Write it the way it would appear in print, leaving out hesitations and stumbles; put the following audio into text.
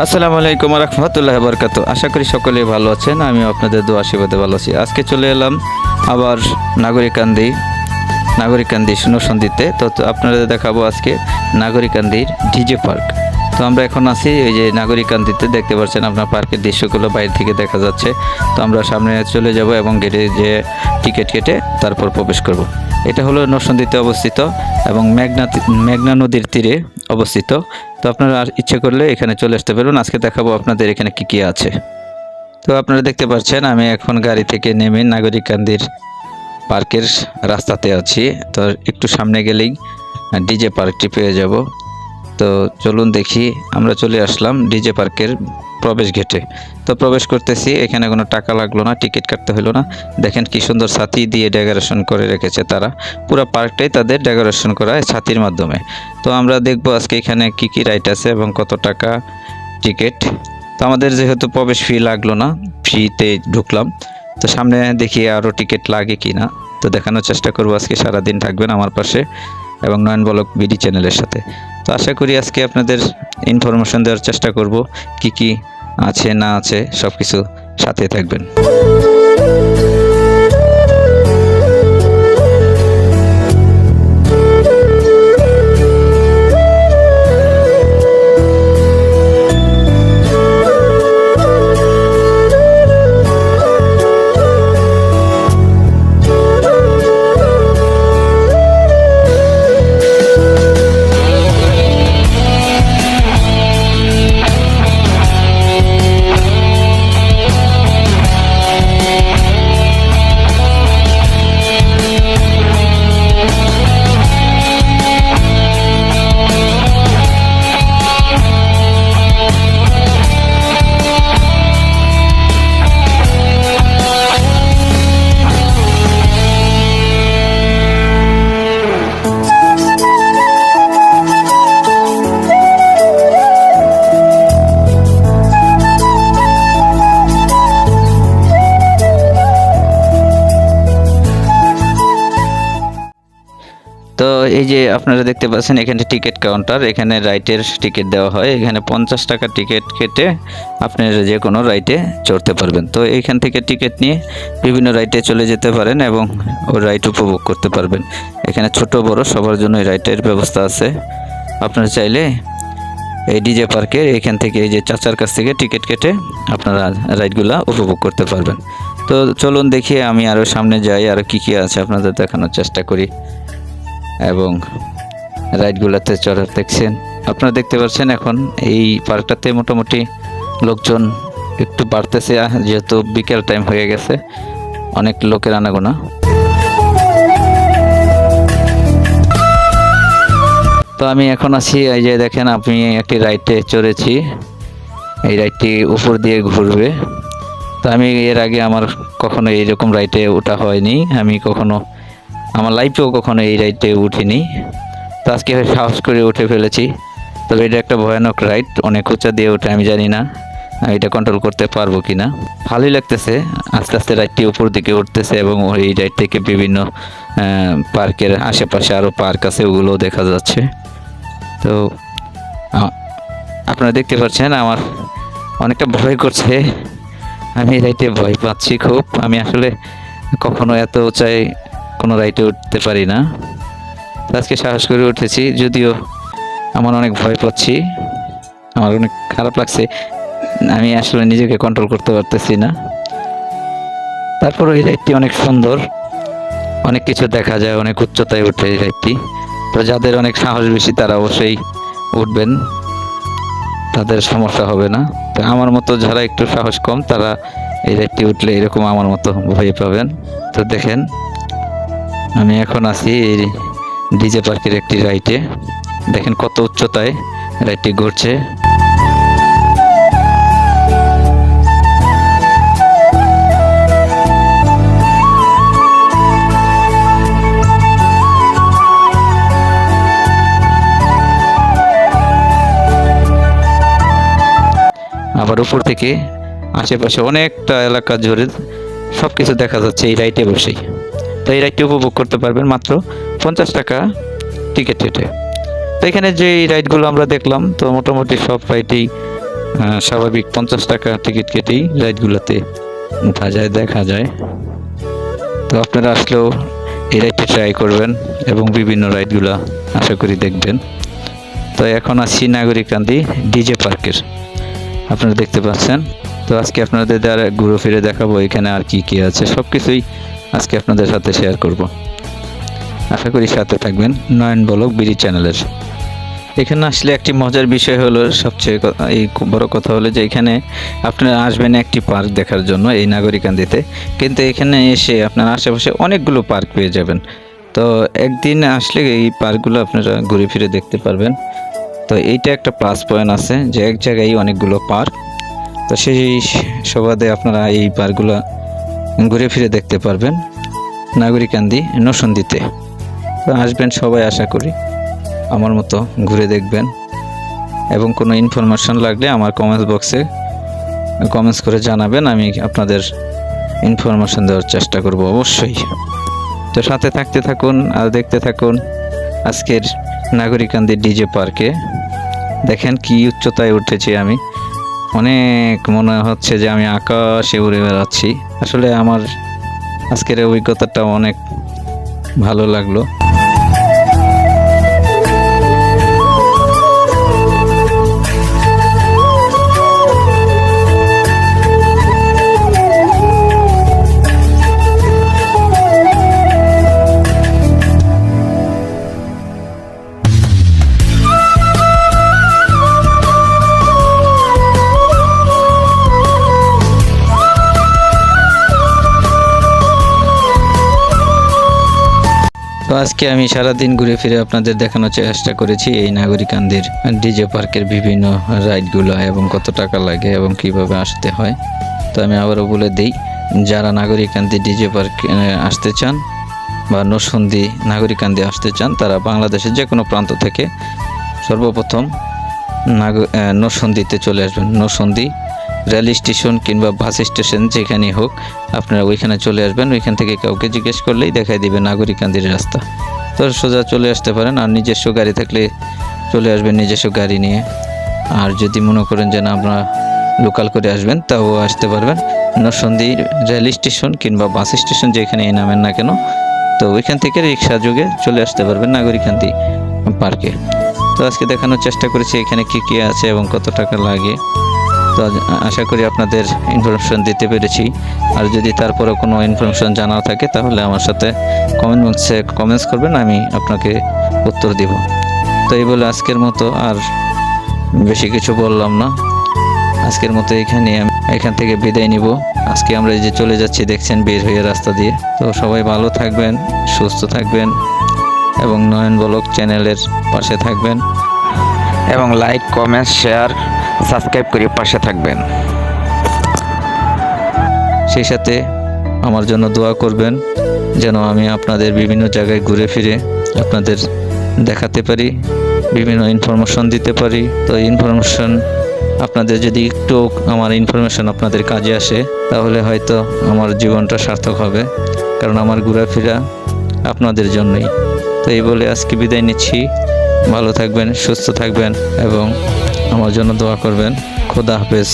আসসালামু আলাইকুম রহমতুল্লাহি বারাকাতুহু। আশা করি সকলেই ভালো আছেন। আমি আপনাদের দোয়া আশীর্বাদে ভালো আছি। আজকে চলে এলাম আবার নাগরিকান্দি নরসন্দিতে। তো আপনাদের দেখাবো আজকে নাগরিকান্দির ডিজে পার্ক। তো আমরা এখন আছি এই যে নাগরিকান্দিতে, দেখতে পাচ্ছেন আপনার পার্কের দৃশ্যগুলো বাইরে থেকে দেখা যাচ্ছে। তো আমরা সামনে চলে যাব এবং গেটে যে টিকিট কেটে তারপর প্রবেশ করব। এটা হলো নরসন্দিতে অবস্থিত এবং মেঘনা নদীর তীরে অবস্থিত। তো আপনারা ইচ্ছে করলে এখানে চলে আসতে পারবেন। আজকে দেখাবো আপনাদের এখানে কি কি আছে। তো আপনারা দেখতে পাচ্ছেন আমি এখন গাড়ি থেকে নেমে নাগরিকান্দির পার্কের রাস্তাতে আছি। তো একটু সামনে গেলেই ডিজে পার্কটি পেয়ে যাব। তো চলুন দেখি, আমরা চলে আসলাম ডিজে পার্কের প্রবেশ গেটে। তো প্রবেশ করতেছি, এখানে কোনো টাকা লাগলো না, টিকিট কাটতে হলো না। দেখেন কি সুন্দর ছাতি দিয়ে ডেকোরেশন করে রেখেছে তারা। পুরো পার্কটাই তাদের ডেকোরেশন করা হয় ছাতির মাধ্যমে। তো আমরা দেখব আজকে এখানে কি কি রাইড আছে এবং কত টাকা টিকিট। তো আমাদের যেহেতু প্রবেশ ফি লাগলো না, ফ্রিতে ঢুকলাম। তো সামনে দেখি আরও টিকিট লাগে কি না। তো দেখানোর চেষ্টা করব। আজকে সারাদিন থাকবেন আমার পাশে এবং নয়ন ব্লগ বিডি চ্যানেলের সাথে। তো আশা করি আজকে আপনাদের ইনফরমেশন দেওয়ার চেষ্টা করব, কি কি আছে না আছে সব কিছু সাথে থাকবেন। তো এই যে আপনারা দেখতে পাচ্ছেন এখানে টিকিট কাউন্টার, এখানে রাইডের টিকিট দেওয়া হয়। এখানে 50 টাকা টিকিট কেটে আপনারা যে কোনো রাইডে চড়তে পারবেন। তো এইখান থেকে টিকিট নিয়ে বিভিন্ন রাইডে চলে যেতে পারেন এবং ওই রাইড উপভোগ করতে পারবেন। এখানে ছোট বড় সবার জন্য এই রাইডের ব্যবস্থা আছে। আপনারা চাইলে এই ডিজে পার্কে এখান থেকে এই যে চাচার কাছ থেকে টিকিট কেটে আপনারা রাইডগুলো উপভোগ করতে পারবেন। তো চলুন দেখি, আমি আরও সামনে যাই, আরও কী কী আছে আপনাদের দেখানোর চেষ্টা করি। এবং রাইডগুলোতে চড়ার দেখছেন, আপনারা দেখতে পাচ্ছেন এখন এই পার্কটাতে মোটামুটি লোকজন একটু বাড়তেছে, যেহেতু বিকেল টাইম হয়ে গেছে, অনেক লোকের আনাগোনা। তো আমি এখন আছি, এই যে দেখেন আমি একটি রাইডে চড়েছি। এই রাইডটি উপর দিয়ে ঘুরবে। তো আমি এর আগে আমার কখনো এইরকম রাইডে ওঠা হয়নি, আমি কখনো আমার লাইফেও কখনো এই রাইডে উঠিনি। তো আজকে সাহস করে উঠে ফেলেছি। তবে এটা একটা ভয়ানক রাইড, অনেক উঁচা দিয়ে ওঠে, আমি জানি না এটা কন্ট্রোল করতে পারবো কি না। ভালোই লাগতেছে, আস্তে আস্তে রাইডটি উপর দিকে উঠতেছে এবং এই রাইড থেকে বিভিন্ন পার্কের আশেপাশে আরও পার্ক আছে, ওগুলোও দেখা যাচ্ছে। তো আপনারা দেখতে পাচ্ছেন আমার অনেকটা ভয় করছে, আমি এই রাইডে ভয় পাচ্ছি খুব। আমি আসলে কখনো এত উঁচায় কোনো রাইডে উঠতে পারি না। আজকে সাহস করে উঠেছি, যদিও আমার অনেক ভয় পাচ্ছি, আমার অনেক খারাপ লাগছে, আমি আসলে নিজেকে কন্ট্রোল করতে পারতেছি না। তারপর এই রাইডটি অনেক সুন্দর, অনেক কিছু দেখা যায়, অনেক উচ্চতায় উঠে এই রাইডটি। তো যাদের অনেক সাহস বেশি তারা অবশ্যই উঠবেন, তাদের সমস্যা হবে না। তো আমার মতো যারা একটু সাহস কম তারা এই রাইডটি উঠলে এরকম আমার মতো ভয় পাবেন। তো দেখেন আমি এখন আছি এই ডিজে পার্কের একটি রাইডে, দেখেন কত উচ্চতায় রাইডটি ঘুরছে। আবার উপর থেকে আশেপাশে অনেকটা এলাকা জুড়ে সব কিছু দেখা যাচ্ছে এই রাইডে বসেই। তো এই রাইডটি উপভোগ করতে পারবেন মাত্র 50 টাকা টিকিট কেটে। তো এখানে যে রাইডগুলো আমরা দেখলাম, তো মোটামুটি সব রাইডেই স্বাভাবিক 50 টাকা টিকিট কেটেই রাইডগুলোতে উঠা যায়, দেখা যায়। তো আপনারা আসলেও এই রাইডটি ট্রাই করবেন এবং বিভিন্ন রাইডগুলো আশা করি দেখবেন। তো এখন আসছি নাগরিকান্দি ডিজে পার্কের, আপনারা দেখতে পাচ্ছেন। তো আজকে আপনাদের দ্বারা ঘুরে ফিরে দেখাবো এখানে আর কি কি আছে, সব কিছুই আজকে আপনাদের সাথে শেয়ার করব। আশা করি সাথে থাকবেন নয়ন ব্লগ বিডি চ্যানেলের। এখানে আসলে একটি মজার বিষয় হলো, সবচেয়ে এই বড় কথা হলো যে এখানে আপনারা আসবেন একটি পার্ক দেখার জন্য এই নাগরিকান্দিতে, কিন্তু এখানে এসে আপনার আশেপাশে অনেকগুলো পার্ক পেয়ে যাবেন। তো একদিন আসলে এই পার্কগুলো আপনারা ঘুরে ফিরে দেখতে পারবেন। তো এইটা একটা প্লাস পয়েন্ট আছে যে এক জায়গায় অনেকগুলো পার্ক, তো সেই সুবাদে আপনারা এই পার্কগুলো ঘুরে ফিরে দেখতে পারবেন নাগরিকান্দি নরসিংদীতে। তো আসবেন সবাই, আশা করি আমার মতো ঘুরে দেখবেন, এবং কোনো ইনফরমেশন লাগলে আমার কমেন্টস বক্সে কমেন্টস করে জানাবেন, আমি আপনাদের ইনফরমেশন দেওয়ার চেষ্টা করব অবশ্যই। তো সাথে থাকতে থাকুন আর দেখতে থাকুন আজকের নাগরিকান্দি ডিজে পার্কে। দেখেন কি উচ্চতায় উঠেছি আমি, অনেক মনে হচ্ছে যে আমি আকাশে উড়ে বেড়াচ্ছি। আসলে আমার আজকের অভিজ্ঞতাটা অনেক ভালো লাগলো। তো আজকে আমি সারাদিন ঘুরে ফিরে আপনাদের দেখানোর চেষ্টা করেছি এই নাগরিকান্দির ডিজে পার্কের বিভিন্ন রাইডগুলো এবং কত টাকা লাগে এবং কিভাবে আসতে হয়। তো আমি আবারও বলে দিই, যারা নাগরিকান্দি ডিজে পার্কে আসতে চান বা নরসিংদী নাগরিকান্দি আসতে চান, তারা বাংলাদেশের যে কোনো প্রান্ত থেকে সর্বপ্রথম নরসিংদীতে চলে আসবেন। নরসিংদী রেল স্টেশন কিংবা বাস স্টেশন যেখানেই হোক, আপনারা ওইখানে চলে আসবেন। ওইখান থেকে কাউকে জিজ্ঞেস করলেই দেখাই দিবে নাগরিকান্দির রাস্তা। তো সোজা চলে আসতে পারেন, আর নিজস্ব গাড়ি থাকলে চলে আসবেন নিজস্ব গাড়ি নিয়ে। আর যদি মনে করেন যে না আপনারা লোকাল করে আসবেন, তাও আসতে পারবেন। নরসিংদী রেল স্টেশন কিংবা বাস স্টেশন যেখানেই নামেন না কেন, তো ওইখান থেকে রিক্সা যোগে চলে আসতে পারবেন নাগরিকান্দি পার্কে। তো আজকে দেখানোর চেষ্টা করেছি এখানে কি কি আছে এবং কত টাকা লাগে। তো আশা করি আপনাদের ইনফরমেশন দিতে পেরেছি। আর যদি তারপরে কোনো ইনফরমেশন জানাও থাকে তাহলে আমার সাথে কমেন্ট বক্সে কমেন্টস করবেন, আমি আপনাকে উত্তর দিব। তো এই বলে আজকের মতো আর বেশি কিছু বললাম না, আজকের মতো এখান থেকে বিদায় নিব। আজকে আমরা এই যে চলে যাচ্ছি দেখছেন বের হয়ে রাস্তা দিয়ে। তো সবাই ভালো থাকবেন, সুস্থ থাকবেন এবং নয়ন ব্লগ চ্যানেলের পাশে থাকবেন, এবং লাইক কমেন্ট শেয়ার সাবস্ক্রাইব করে পাশে থাকবেন। সেই সাথে আমার জন্য দোয়া করবেন যেন আমি আপনাদের বিভিন্ন জায়গায় ঘুরে ফিরে আপনাদের দেখাতে পারি, বিভিন্ন ইনফরমেশন দিতে পারি। তো ইনফরমেশন আপনাদের যদি একটু আমার ইনফরমেশন আপনাদের কাজে আসে, তাহলে হয়তো আমার জীবনটা সার্থক হবে, কারণ আমার ঘোরাফেরা আপনাদের জন্যই। তো এই বলে আজকে বিদায় নিচ্ছি। ভালো থাকবেন, সুস্থ থাকবেন এবং আমার জন্য দোয়া করবেন। খোদা হাফেজ।